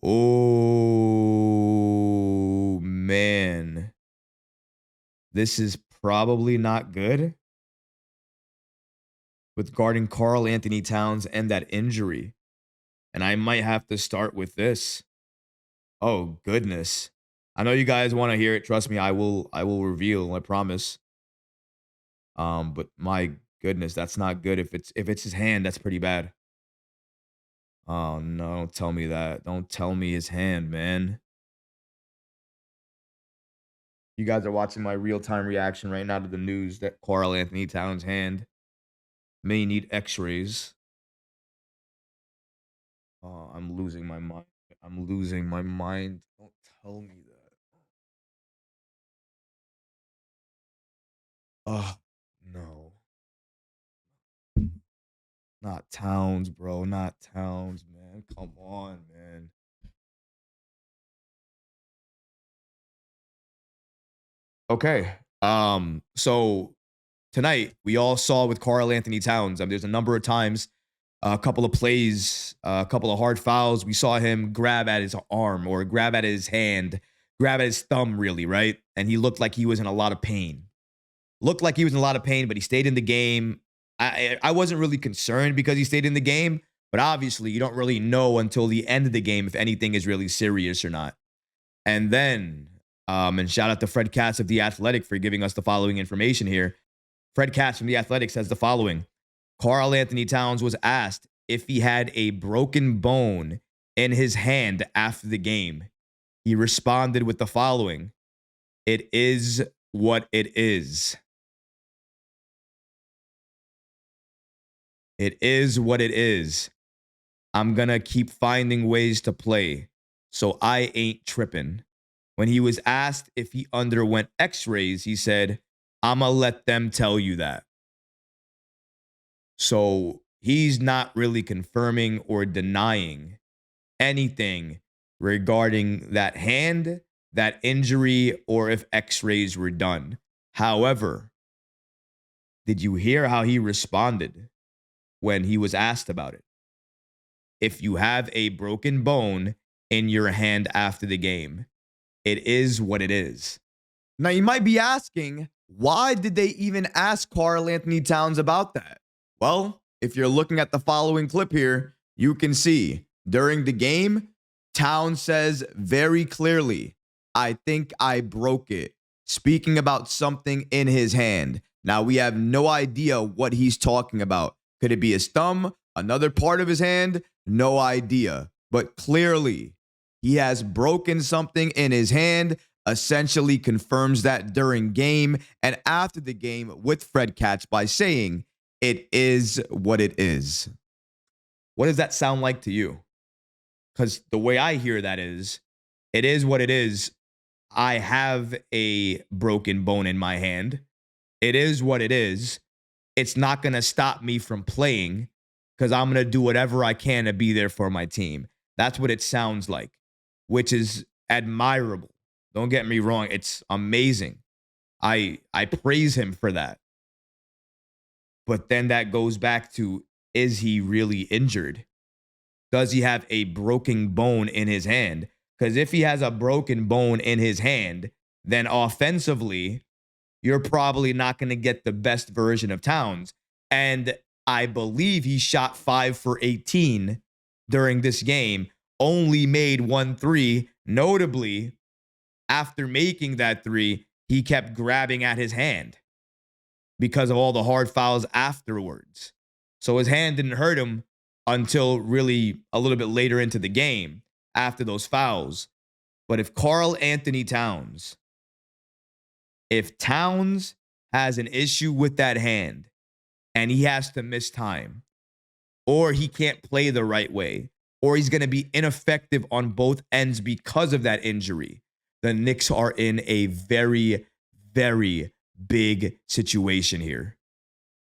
Oh, man. This is probably not good with guarding Karl-Anthony Towns and that injury. And I might have to start with this. Oh, goodness. I know you guys want to hear it. Trust me, I will reveal, I promise. But my goodness, that's not good. If it's his hand, that's pretty bad. Oh no, don't tell me that. Don't tell me his hand, man. You guys are watching my real-time reaction right now to the news that Karl-Anthony Towns' hand may need x-rays. Oh, I'm losing my mind. I'm losing my mind. Don't tell me that. Oh, no. Not Towns, bro. Not Towns, man. Come on, man. Okay. So tonight we all saw with Karl-Anthony Towns. There's a number of times, a couple of plays, a couple of hard fouls. We saw him grab at his arm or grab at his hand, grab at his thumb, really, right? And he looked like he was in a lot of pain. Looked like he was in a lot of pain, but he stayed in the game. I wasn't really concerned because he stayed in the game, but obviously you don't really know until the end of the game if anything is really serious or not. And then, and shout out to Fred Katz of The Athletic for giving us the following information here. Fred Katz from The Athletic says the following. Karl-Anthony Towns was asked if he had a broken bone in his hand after the game. He responded with the following. It is what it is. It is what it is. I'm going to keep finding ways to play. So I ain't tripping. When he was asked if he underwent x-rays, he said, I'm going to let them tell you that. So he's not really confirming or denying anything regarding that hand, that injury, or if x-rays were done. However, did you hear how he responded when he was asked about it? If you have a broken bone in your hand after the game, it is what it is. Now, you might be asking, why did they even ask Karl-Anthony Towns about that? Well, if you're looking at the following clip here, you can see during the game, Towns says very clearly, I think I broke it, speaking about something in his hand. Now, we have no idea what he's talking about. Could it be his thumb, another part of his hand? No idea. But clearly, he has broken something in his hand, essentially confirms that during game and after the game with Fred Katz by saying, it is what it is. What does that sound like to you? Because the way I hear that is, it is what it is. I have a broken bone in my hand. It is what it is. It's not going to stop me from playing because I'm going to do whatever I can to be there for my team. That's what it sounds like, which is admirable. Don't get me wrong. It's amazing. I praise him for that. But then that goes back to, is he really injured? Does he have a broken bone in his hand? Because if he has a broken bone in his hand, then offensively, you're probably not going to get the best version of Towns. And I believe he shot 5 for 18 during this game, only made 1 3. Notably, after making that 3, he kept grabbing at his hand because of all the hard fouls afterwards. So his hand didn't hurt him until really a little bit later into the game after those fouls. But if Karl-Anthony Towns, if Towns has an issue with that hand and he has to miss time, or he can't play the right way, or he's going to be ineffective on both ends because of that injury, the Knicks are in a very, very big situation here.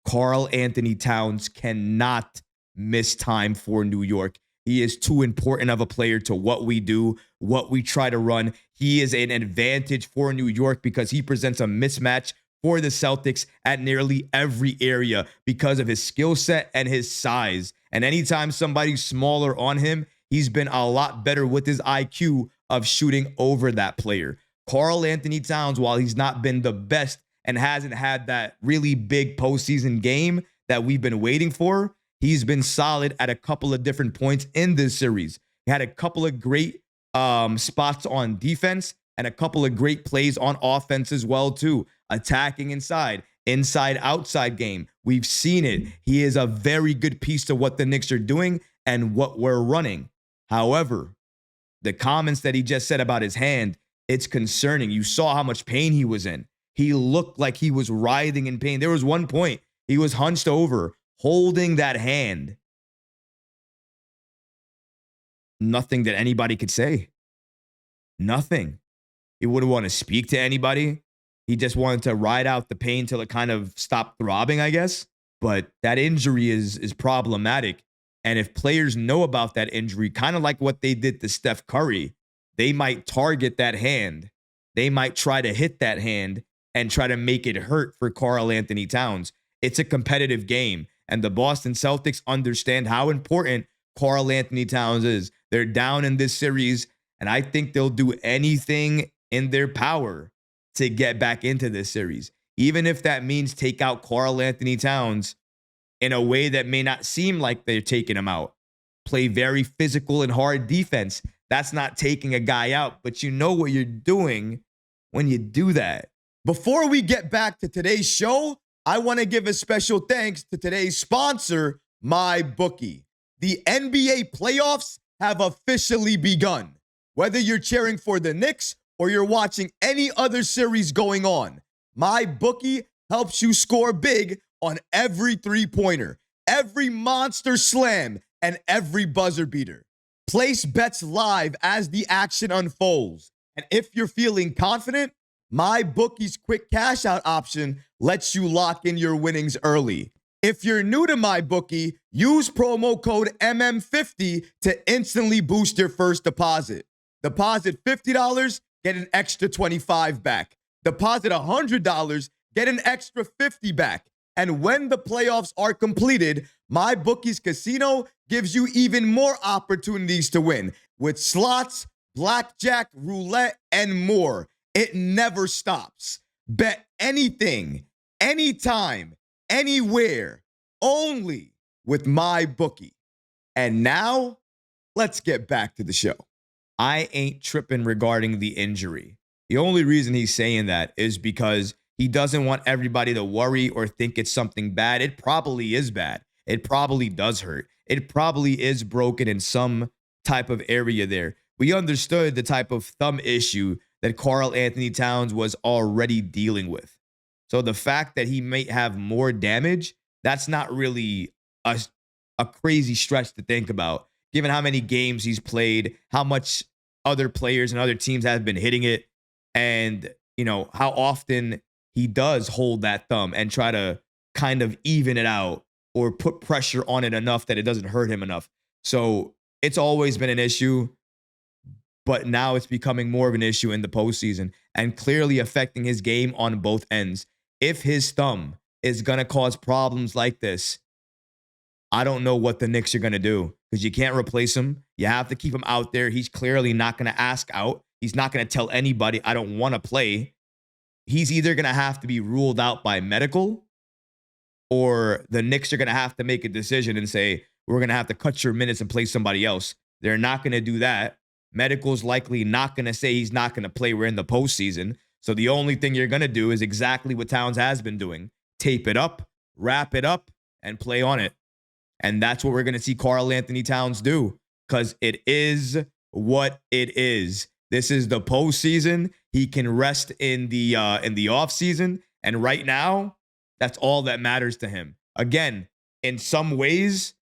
Karl-Anthony Towns cannot miss time for New York. He is too important of a player to what we do, what we try to run. He is an advantage for New York because he presents a mismatch for the Celtics at nearly every area because of his skill set and his size. And anytime somebody's smaller on him, he's been a lot better with his IQ of shooting over that player. Karl-Anthony Towns, while he's not been the best and hasn't had that really big postseason game that we've been waiting for, he's been solid at a couple of different points in this series. He had a couple of great spots on defense and a couple of great plays on offense as well, too. Attacking inside, outside game. We've seen it. He is a very good piece to what the Knicks are doing and what we're running. However, the comments that he just said about his hand, it's concerning. You saw how much pain he was in. He looked like he was writhing in pain. There was one point he was hunched over, holding that hand. Nothing that anybody could say. Nothing. He wouldn't want to speak to anybody. He just wanted to ride out the pain till it kind of stopped throbbing, I guess. But that injury is problematic. And if players know about that injury, kind of like what they did to Steph Curry, they might target that hand. They might try to hit that hand and try to make it hurt for Karl-Anthony Towns. It's a competitive game. And the Boston Celtics understand how important Karl-Anthony Towns is. They're down in this series, and I think they'll do anything in their power to get back into this series, even if that means take out Karl-Anthony Towns in a way that may not seem like they're taking him out. Play very physical and hard defense. That's not taking a guy out, but you know what you're doing when you do that. Before we get back to today's show, I want to give a special thanks to today's sponsor, MyBookie. The NBA playoffs have officially begun. Whether you're cheering for the Knicks or you're watching any other series going on, MyBookie helps you score big on every three-pointer, every monster slam, and every buzzer beater. Place bets live as the action unfolds. And if you're feeling confident, MyBookie's quick cash out option lets you lock in your winnings early. If you're new to MyBookie, use promo code MM50 to instantly boost your first deposit. Deposit $50, get an extra $25 back. Deposit $100, get an extra $50 back. And when the playoffs are completed, MyBookie's casino gives you even more opportunities to win with slots, blackjack, roulette, and more. It never stops. Bet anything, anytime, anywhere, only with MyBookie. And now, let's get back to the show. I ain't tripping regarding the injury. The only reason he's saying that is because he doesn't want everybody to worry or think it's something bad. It probably is bad. It probably does hurt. It probably is broken in some type of area there. We understood the type of thumb issue that Karl-Anthony Towns was already dealing with. So the fact that he may have more damage, that's not really a crazy stretch to think about, given how many games he's played, how much other players and other teams have been hitting it, and how often he does hold that thumb and try to kind of even it out or put pressure on it enough that it doesn't hurt him enough. So it's always been an issue, but now it's becoming more of an issue in the postseason and clearly affecting his game on both ends. If his thumb is going to cause problems like this, I don't know what the Knicks are going to do, because you can't replace him. You have to keep him out there. He's clearly not going to ask out. He's not going to tell anybody, I don't want to play. He's either going to have to be ruled out by medical, or the Knicks are going to have to make a decision and say, we're going to have to cut your minutes and play somebody else. They're not going to do that. Medical's likely not going to say he's not going to play. We're in the postseason. So the only thing you're going to do is exactly what Towns has been doing. Tape it up, wrap it up, and play on it. And that's what we're going to see Karl-Anthony Towns do, because it is what it is. This is the postseason. He can rest in the offseason. And right now, that's all that matters to him. Again, in some ways,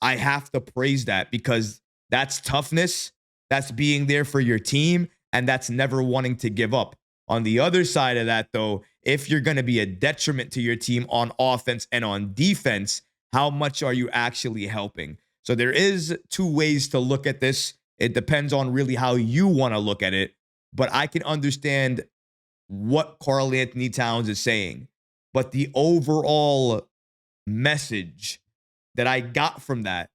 I have to praise that, because that's toughness. That's being there for your team. And that's never wanting to give up. On the other side of that, though, if you're going to be a detriment to your team on offense and on defense, how much are you actually helping? So there is two ways to look at this. It depends on really how you want to look at it. But I can understand what Karl-Anthony Towns is saying. But the overall message that I got from that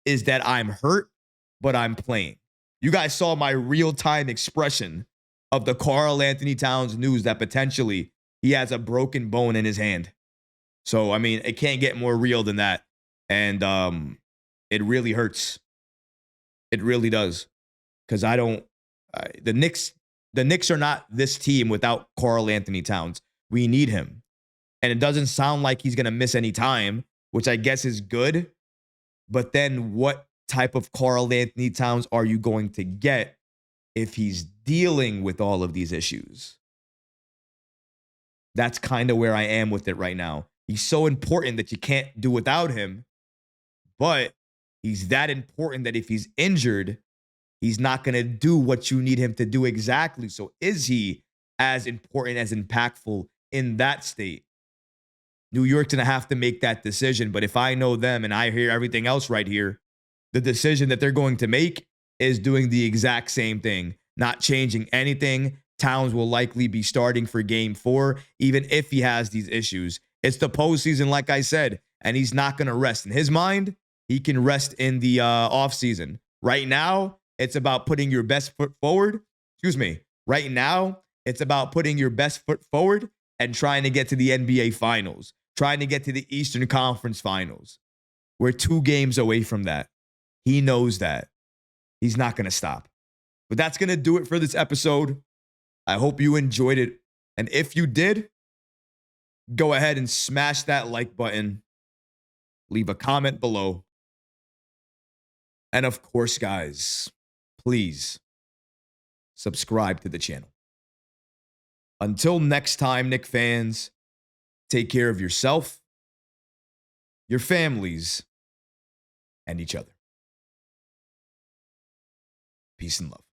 is that I'm hurt, but I'm playing. You guys saw my real-time expression of the Karl-Anthony Towns news that potentially he has a broken bone in his hand. So, I mean, it can't get more real than that. And it really hurts. It really does. Because the Knicks are not this team without Karl-Anthony Towns. We need him. And it doesn't sound like he's going to miss any time, which I guess is good. But then what type of Karl-Anthony Towns are you going to get if he's dealing with all of these issues? That's kind of where I am with it right now. He's so important that you can't do without him, but he's that important that if he's injured, he's not going to do what you need him to do exactly. So is he as important, as impactful in that state? New York's going to have to make that decision. But if I know them and I hear everything else right here, the decision that they're going to make is doing the exact same thing, not changing anything. Towns will likely be starting for game 4, even if he has these issues. It's the postseason, like I said, and he's not going to rest. In his mind, he can rest in the offseason. Right now, it's about putting your best foot forward. Excuse me. Right now, it's about putting your best foot forward and trying to get to the NBA Finals, trying to get to the Eastern Conference Finals. We're 2 games away from that. He knows that. He's not going to stop. But that's going to do it for this episode. I hope you enjoyed it. And if you did, go ahead and smash that like button. Leave a comment below. And of course, guys, please subscribe to the channel. Until next time, Knicks fans, take care of yourself, your families, and each other. Peace and love.